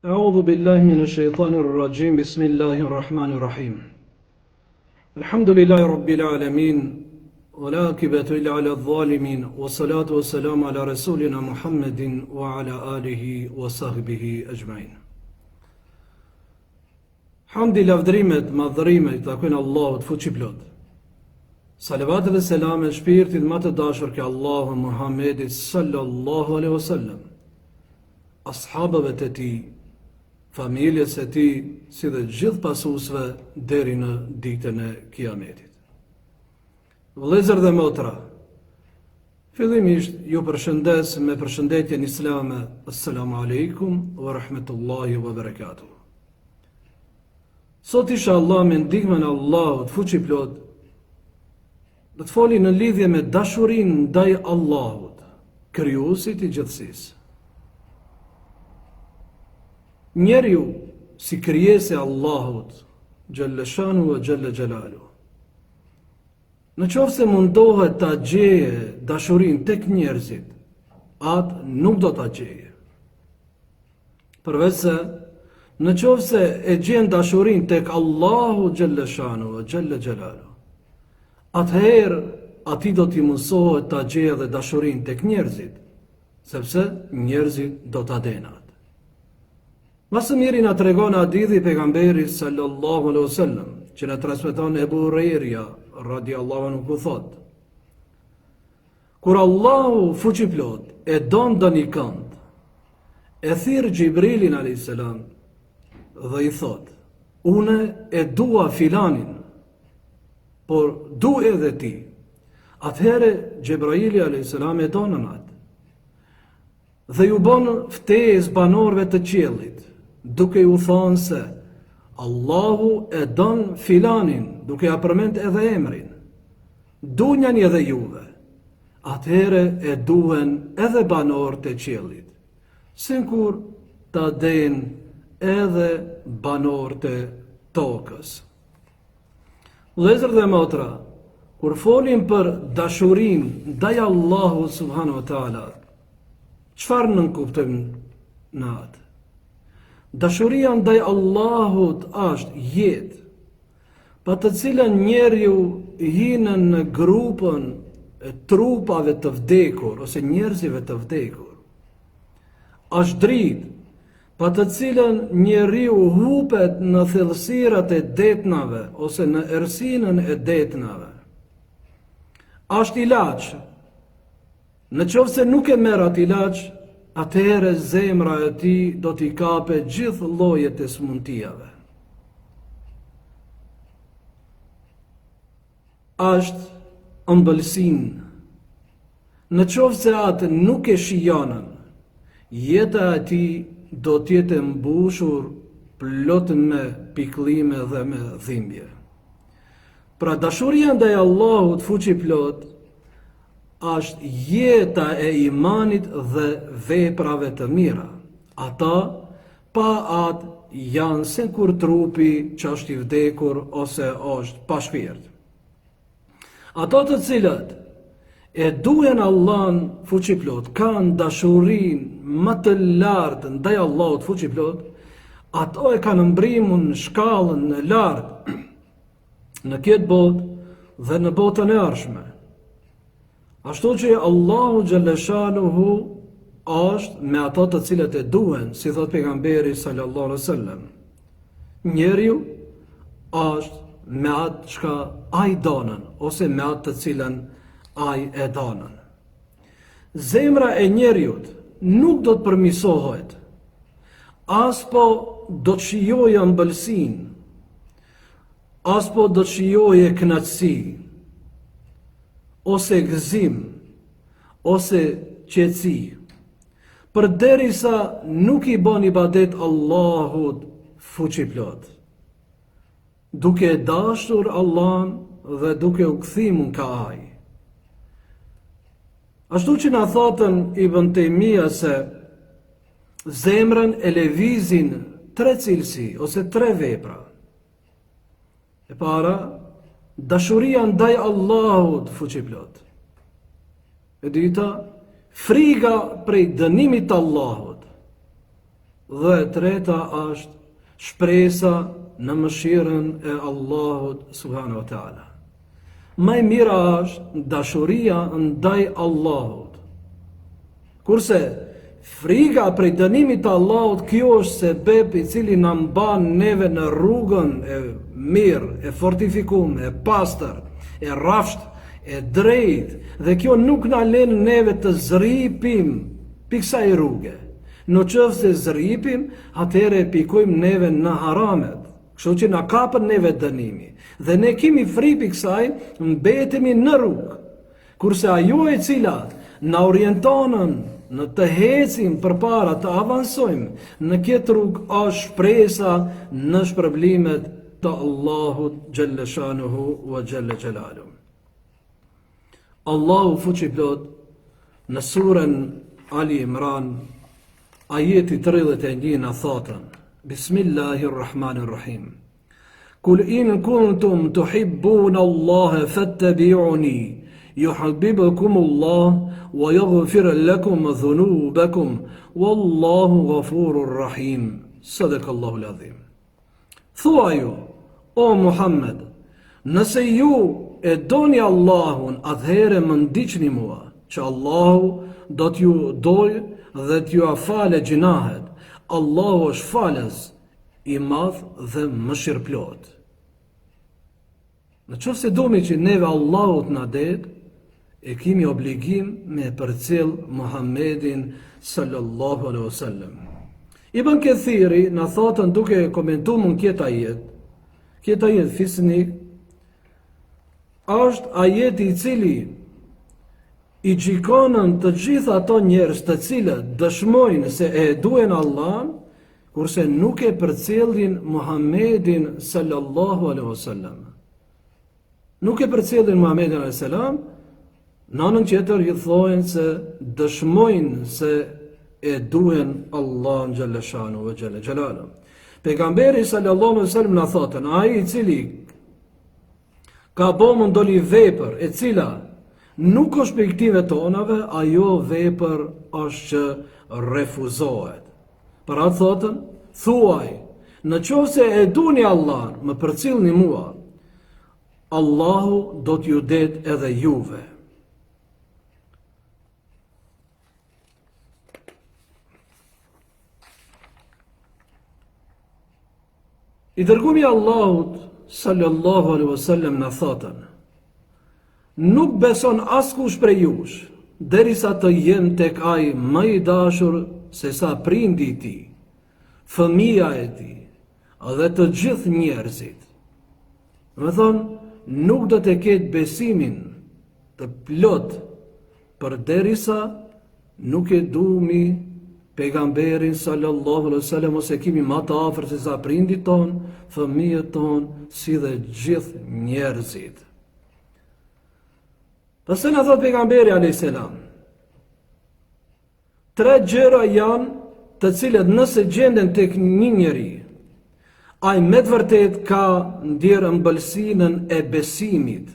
أعوذ بالله من الشيطان الرجيم بسم الله الرحمن الرحيم الحمد لله رب العالمين والعاقبة إلا على الظالمين والصلاة والسلام على رسولنا محمد وعلى آله وصحبه أجمعين. Hamdi, lavdrimet, madhërimet i takojnë Allahut fuqiplot. Salavat dhe selam e shpirtit më të dashur ke Allahu Muhammedit sallallahu alaihi wasallam, ashabëve të tij, familjes së tij, si dhe gjithë pasuesve deri në ditën e Kiametit. Vëllezër dhe motra, fillimisht ju përshëndes me përshëndetjen islame, assalamu alaikum wa rahmetullahi wa barakatuh. Sot inshallah me ndihmën e Allahut fuqiplot do të foli në lidhje me dashurinë ndaj Allahut, krijuesit i gjithësisë. Njeriu si krijesë e Allahut, Gjelle Shanu wa Gjelle Gjelalu, në qoftë se mundohet ta gjeje dashurinë tek njerëzit, atë nuk do ta gjeje. Përveç se në qoftë se e gjen dashurinë tek Allahu Gjelle Shanu wa Gjelle Gjelalu, atëherë ati do t'i mësohet ta gjeje dhe dashurinë tek njerëzit, sepse njerëzit do ta denat. Masë miri na tregon hadithi pejgamberit sallallahu alaihi wasallam, që na transmeton Ebu Hurajra radiallahu anhu, ku thot: kur Allahu fuqiplot e don doni kënd, e thirr Gjibrilin alayhis salam dhe i thot: une e dua filanin, por du edhe ti. Atëhere Gjibrili alayhis salam e donën atë dhe ju bon ftesë banorëve të qiellit, duke ju thonë se Allahu e don filanin, duke ja përmend edhe emrin. Dunjani edhe juve. Atëhere e duhen edhe banorët e qiellit, sinkur ta den edhe banorët e tokës. Vëllezër dhe motra, kur folim për dashurinë ndaj Allahut subhanahu wa taala, çfarë nënkuptojmë në atë? Dashuria ndaj Allahut është jetë, pa të cilën njeriu hinë në grupën e trupave të vdekur ose njerëzive të vdekur. Është dritë, pa të cilën njeriu hupet në thellësirat e detnave ose në errësinën e detnave. Është ilaç. Në qoftë se nuk e merr atë ilaç, atëherë zemra e tij do t'i kape gjithë llojet e smundijave. Është ëmbëlsinë. Në qoftë se atë nuk e shijonën, jeta e tij do t'jetë e mbushur plot me pikëllime dhe me dhimbje. Pra dashuria ndaj Allahut fuqiplot është jeta e imanit dhe veprave të mira. Ata pa atë janë se kur trupi që është i vdekur ose është pa shpirt. Ato të cilët e duhen Allahun fuqiplot, kanë dashurinë më të lartë ndaj Allahut fuqiplot, ato e kanë mbrimur në shkallën e lartë në këtë botë dhe në botën e ardhshme. Ashtu që Allahu Gjelle Shanuhu është me ato të cilët e duhen, si thot pejgamberi sallallahu alaihi wasallam. Njeriu është me atë çka ai donën ose me atë të cilën ai e donën. Zemra e njeriut nuk do të përmirësohet, as po do të shijojë ëmbëlsinë, as po do të shijojë kënaqësi, ose gëzim, ose qetësi, përderisa nuk i bën ibadet Allahut fuqiplot, duke dashur Allahun dhe duke u kthimun ka ai. Ashtu që na thotën Ibn Taymija se zemrën e lëvizin tre cilësi ose tre vepra. E para, dashuria ndaj Allahut fuqiplot. E dyta, friga prej dënimit të Allahut. Dhe e treta është shpresa në mëshirën e Allahut subhanahu wa taala. Më e mira është dashuria ndaj Allahut. Kurse frika prej dënimit të Allahut, kjo është sebeb i cili na mban neve në rrugën e mirë, e fortifikuar, e pastër, e rrafsht, e drejt, dhe kjo nuk na lën neve të zripim piksa i rrugë. Në qëfë se zripim, atëhere pikojmë neve në haramet. Kështu që na kapën neve dënimi. Dhe ne kemi frikë kësaj, mbetemi në rrugë. Kurse ajo e cila na orientonën në të hecim përpara të avansojmë në këtë rrugë është shpresa në shpërblimet të Allahut xhalla shanuhu wa xhalla xhelaluhu. Allahu fuqiplot në surën Ali Imran ajeti 31 na thotën: Bismillahirrahmanirrahim. Kul in kuntum tuhibbuna Allah fattabi'uni yuhibbukum Allah wa yaghfir lakum dhunubakum wallahu ghafurur rahim. Sadakallahu al-azim. Thuaju, o Muhammed, nëse ju e doni Allahun, atëherë më ndiqni mua, që Allahu do t'ju dojë dhe t'ju afale gjinahet. Allahu është falës, i madh dhe mëshirëplot. Në qoftë se domi që neve Allahut na det, e kemi obligim me përcjell Muhammedin sallallahu alaihi wasallam. Ibn Kathiri na thotën duke komentuar këtë ajet fisnik, është ajeti i cili i gjikonën të gjitha ato njerëz të cilët dëshmojnë se e duhen Allahun, kurse nuk e përcjellin Muhammedin sallallahu alaihi wasallam. Nuk e përcjellin Muhammedin alaihi salam, në anën tjetër i thonë se dëshmojnë se e duhen Allahun xhalla shanu wa xhalla xhelalu. Pejgamberi sallallahu alaihi wasallam na thotën, ai i cili ka bëmë ndonjë vepër e cila nuk është për këtive tonave, ajo vepër është që refuzohet. Për atë thotën, thuaj, në qoftë se e duni Allah, më përcjellni mua, Allahu do t'ju det edhe juve. I dërgumi Allahut sallallahu alaihi wasallam na thotën: nuk beson askush prej jush, derisa të jem tek ai më i dashur se sa prindi i tij, fëmia e tij, dhe të gjithë njerëzit. Me thonë, nuk do të ketë besimin të plot përderisa nuk e duhemi pejgamberin sallallahu alaihi wasallam, ose kemi më të afër se sa prindit ton, fëmijët ton, si dhe gjithë njerëzit. Pastaj na thot pejgamberi alayhis salam, 3 gjëra janë të cilët nëse gjenden tek një njeri, ai me të vërtet ka ndjer ëmbëlsinën e besimit.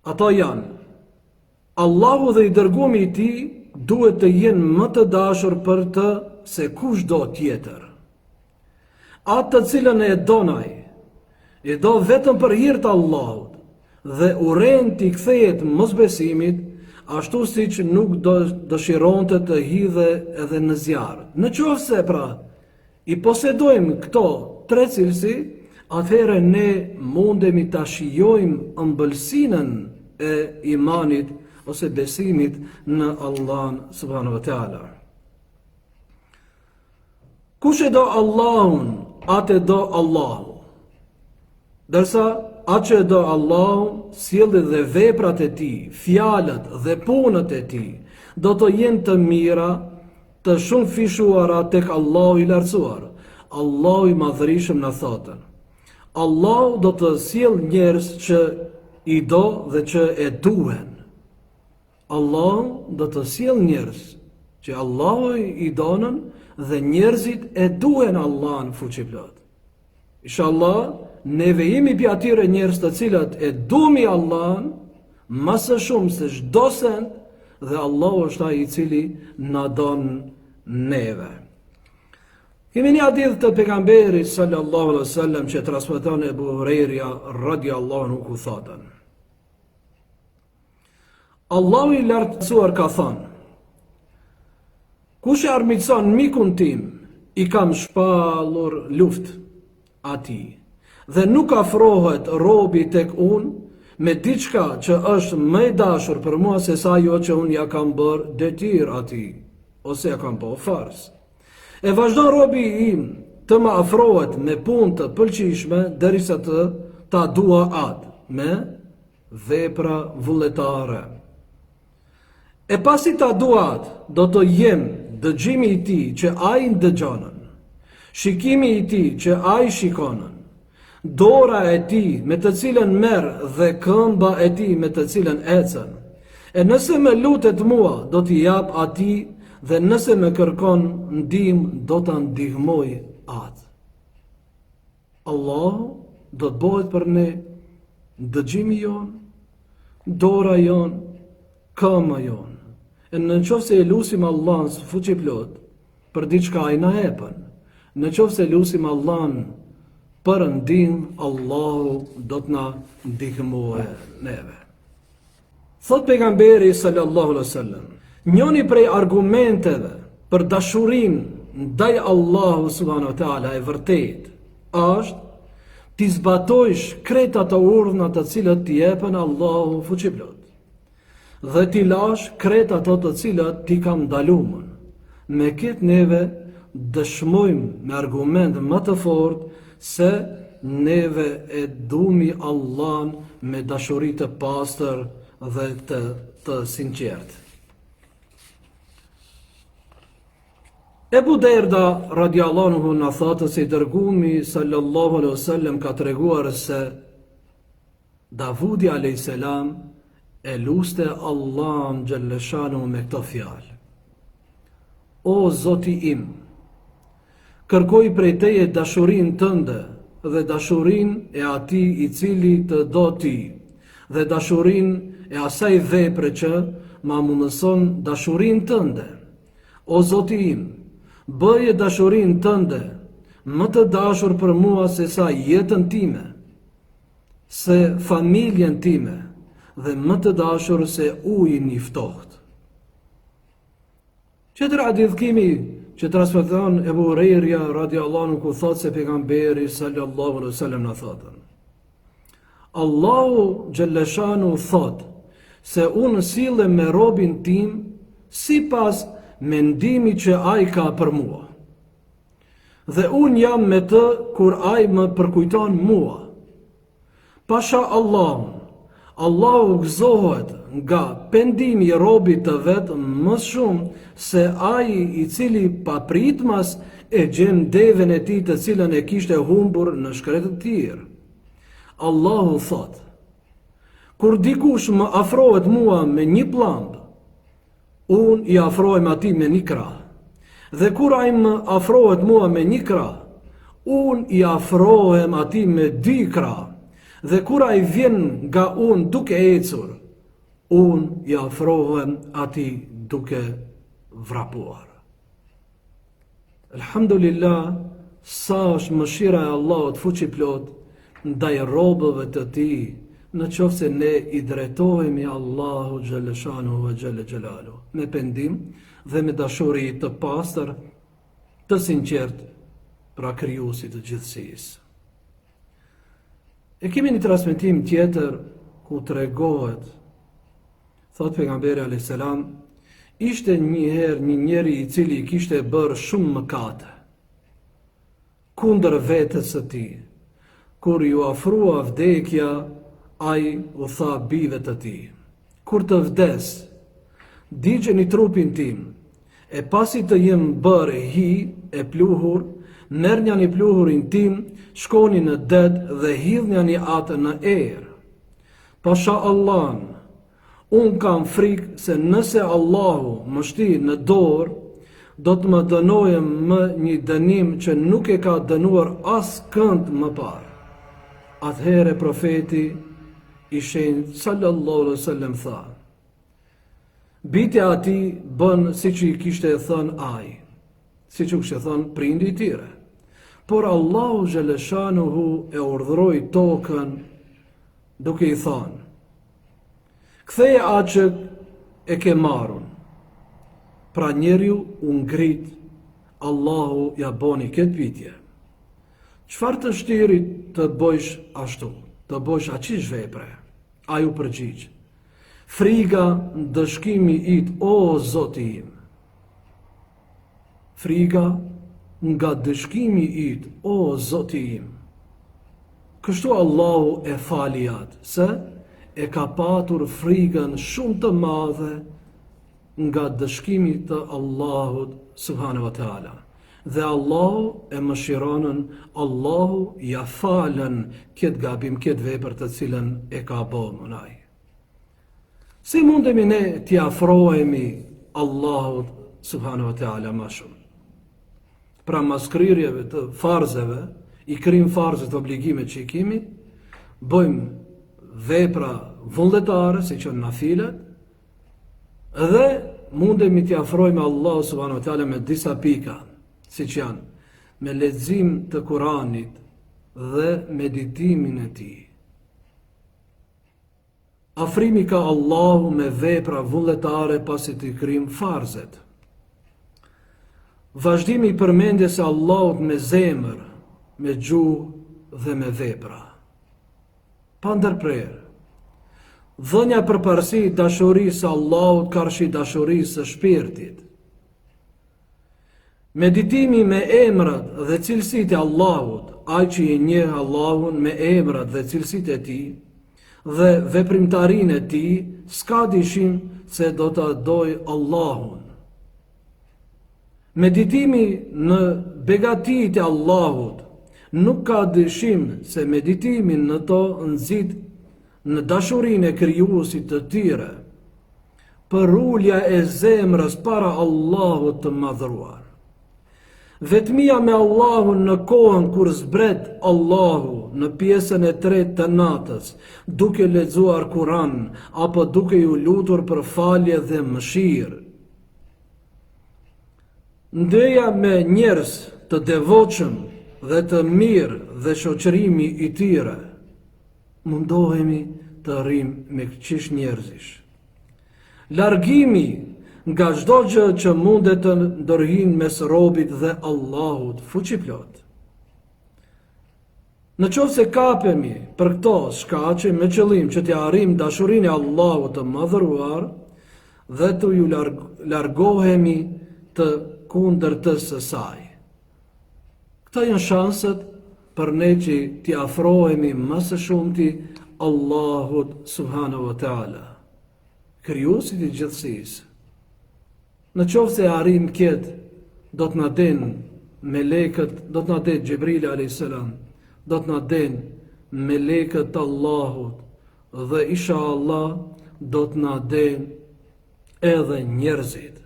Ato janë: Allahu dhe i dërgumi i tij duhet të jenë më të dashur për të se kushdo tjetër. Atë të cilën e don ai, e do vetëm për hir të Allahut dhe urren t'i kthehet mosbesimit, ashtu siç nuk do dëshironte të hidhe edhe në zjarr. Në qoftë se pra i posedojmë këto 3 cilësi, atëherë ne mundemi ta shijojmë ëmbëlsinën e imanit ose besimit në Allahun subhanahu wa taala. Kush e do Allahun, atë do Allahu. Dërsa atë që do Allahu, sjelljet dhe veprat e tij, fjalët dhe punët e tij do të jenë të mira, të shumë fishuara tek Allahu i lartësuar. Allahu i madhërisëm na thotën: Allahu do të sjell njerëz që i do dhe që e duhen. Allahu do të sjell njerëz që Allahu i donën dhe njerëzit e duhen Allahun fuqiplot. Inshallah, neve jemi pi atyre njerëz të cilët e duhemi Allahun më së shumë se çdo send dhe Allahu është ai i cili na don neve. Kemi një hadith të pejgamberit sallallahu alaihi wasallam që transmeton Ebu Hurajra radhiyallahu anhu ku thotë: Allahu i lartësuar ka thënë: kush e armiqson mikun tim, i kam shpallur luftë atij, dhe nuk afrohet robi tek unë me diçka që është më e dashur për mua se sa ajo që unë ja kam bërë detyrë atij, ose ja kam bërë farz. E vazhdon robi im të më afrohet me punë të pëlqishme derisa ta dua atë me vepra vullnetare. E pasi ta dua atë, do të jem dëgjimi i tij që ai ndëgjonën, shikimi i tij që ai shikonën, dora e tij me të cilën merr dhe këmba e tij me të cilën ecën. E nëse më lutet mua, do t'i jap atij, dhe nëse më kërkon ndihmë, do ta ndihmoj atë. Allahu do të bëhet për ne dëgjimi jon, dora jon, këmba jon. E në qoftë se e lusim Allahun së fuqi plot për diçka ai na jepën, në qoftë se lusim Allahun për ndihmë, Allahu do të na ndihmojë neve. Thot pejgamberi sallallahu alaihi wasallam, njëri prej argumenteve për dashurinë ndaj Allahu subhanahu wa taala e vërtet është ti zbatojsh krejt ato urdhna të cilët t'i jepën Allahu fuqiplot, dhe ti lash krejt ato të cilat ti kam ndaluar. Me këtë neve dëshmojmë me argument më të fortë se neve e dumi Allahun me dashuri të pastër dhe të sinqertë. Ebu Derda radiallahu anhu na thotë se i dërguari sallallahu alaihi wasallam ka treguar se Davudi alayhis salam e luste Allahun xhalleshanu me këto fjalë: O Zoti im, kërkoj prej teje dashurinë tënde dhe dashurinë e atij i cili të do ti, dhe dashurinë e asaj vepre që ma mundëson dashurinë tënde. O Zoti im, bëje dashurinë tënde më të dashur për mua se sa jetën time, se familjen time, dhe më të dashur se ujin i ftohtë. Qëtër hadithkimi që transmeton Ebu Hurajra radiallahu anhu ku thotë se pejgamberi sallallahu alaihi wasallam na thotë: Allahu xhalleshanu thotë se unë sillem me robin tim sipas mendimi që ai ka për mua, dhe unë jam me të kur ai më përkujton mua. Pasha Allahun, Allahu gëzohet nga pendimi i robit të vetë më shumë se ai i cili papritmas e gjen devën e tij të cilën e kishte humbur në shkretë të tjerë. Allahu thot: kur dikush më afrohet mua me një pllumb, unë i afrohem atij me një krah. Dhe kur ai më afrohet mua me një krah, unë i afrohem atij me 2 krah. Dhe kur ai vjen nga unë duke ecur, unë i afrohem atij duke vrapuar. Alhamdulillah, sa është mëshira e Allahut fuqiplot ndaj robëve të tij, në qoftë se ne i drejtohemi Allahu xhaleshanu ve xhelle xhelalu me pendim dhe me dashuri të pastër, të sinqertë për krijuesit të gjithësisë. E kemi një transmetim tjetër ku tregohet, thot pejgamberi alayhis salam, ishte një njeri i cili kishte bërë shumë mëkate kundër vetes së tij. Kur ju afrua vdekja, ai u tha bijve të tij: kur të vdes, digjeni trupin tim, e pasi të jem bërë hi e pluhur, merrni pluhurin tim, shkoni në det dhe hidhni atë në erë. Pasha Allahun, unë kam frikë se nëse Allahu më shti në dorë, do të më dënojë më një dënim që nuk e ka dënuar askënd më parë. Atëhere profeti i shenjtë sallallahu alaihi wasallam tha: Bitja ati bën si që i kishte thënë ai, si që kishte thënë prindi I tyre. Por Allahu Xhaleshanuhu e urdhëroi tokën duke I thënë: ktheje atë që e ke marrën. Pra njeriu u ngrit, Allahu ja boni këtë pyetje. Çfarë të shtirit të bëjsh ashtu, të bëjsh aqish vepre? Ai u përgjigj: friga dëshkimi it, o Zoti im. Friga nga dëshkimi it, o Zoti im. Kështu Allahu e fali atë, se e ka patur frigën shumë të madhe nga dëshkimi të Allahut subhanahu wa taala. Dhe Allahu e mëshironën, Allahu ja falën këtë gabim, këtë vepër të cilën e ka bërë ai. Si mundemi ne t'i afrohemi Allahut subhanahu wa taala më shumë? Pra mas kryerjeve të farzeve, I kryjm farzet obligimet që I kemi, bëjmë vepra vullnetare, si që nafilet, dhe mundemi t'i afrohemi Allahut subhanahu wa taala me disa pika, si që janë me lexim të Kuranit dhe meditimin e tij. Afrimi ka Allahu me vepra vullnetare pasi t'i kryjm farzet. Vazhdimi I përmendjes së Allahut me zemër, me gjuhë dhe me vepra. Pa ndërprerje. Dhënia përparësi dashurisë së Allahut karshi dashurisë së shpirtit. Meditimi me emrat dhe cilësitë e Allahut, ai që I njeh Allahun me emrat dhe cilësitë e tij, dhe veprimtarinë e tij, s'ka dyshim se do ta doj Allahun. Meditimi në begatitë e Allahut nuk ka dyshim se meditimin në to nxit në dashurinë e krijuesit të tyre, për ulja e zemrës para Allahut të madhruar. Vetmia me Allahun në kohën kur zbret Allahu në pjesën e tretë të natës, duke lexuar Kur'an apo duke ju lutur për falje dhe mëshirë. Ndëja me njerëz të devotshëm dhe të mirë dhe shoqërimi I tyre, mundohemi të rrim me qish njerëzish. Largimi nga çdo gjë që mundet të ndërhyjë mes robit dhe Allahut fuqiplot. Në qoftë se kapemi për këto shkaqe me qëllim që t'ja arrijmë dashurinë e Allahut të madhëruar dhe të ju largohemi të kundërtës së saj. Këta janë shanset për ne që t'i afrohemi më së shumti Allahut subhanahu wa taala, krijuesit I gjithësisë. Në qoftë se arrim këtë, do t'na den melekët, do t'na den Gjibril a.s. do t'na den melekët Allahut dhe inshallah do t'na den edhe njerëzit.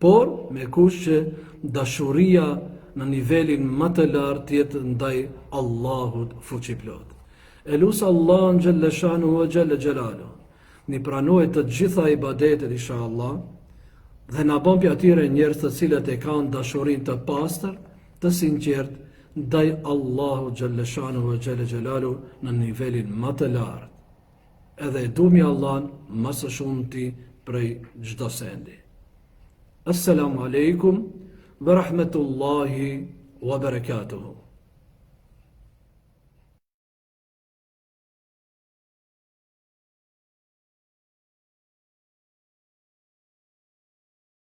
Por me kush që dashuria në nivelin më të lartë jetë ndaj Allahut fuqiplot. Elus Allah në gjelle shanu e gjelle gjelalu, një pranoj të gjitha ibadetet inshallah, dhe na bën për atyre njerëz të cilët e kanë dashurinë të pastër, të sinqert ndaj Allahu xhalla shanuhu ve xhalla xhelalu në nivelin më të lartë. Edhe e dumi Allahun më së shumti prej çdo sendi. Assalamu alaikum wa rahmatullahi wa barakatuhu.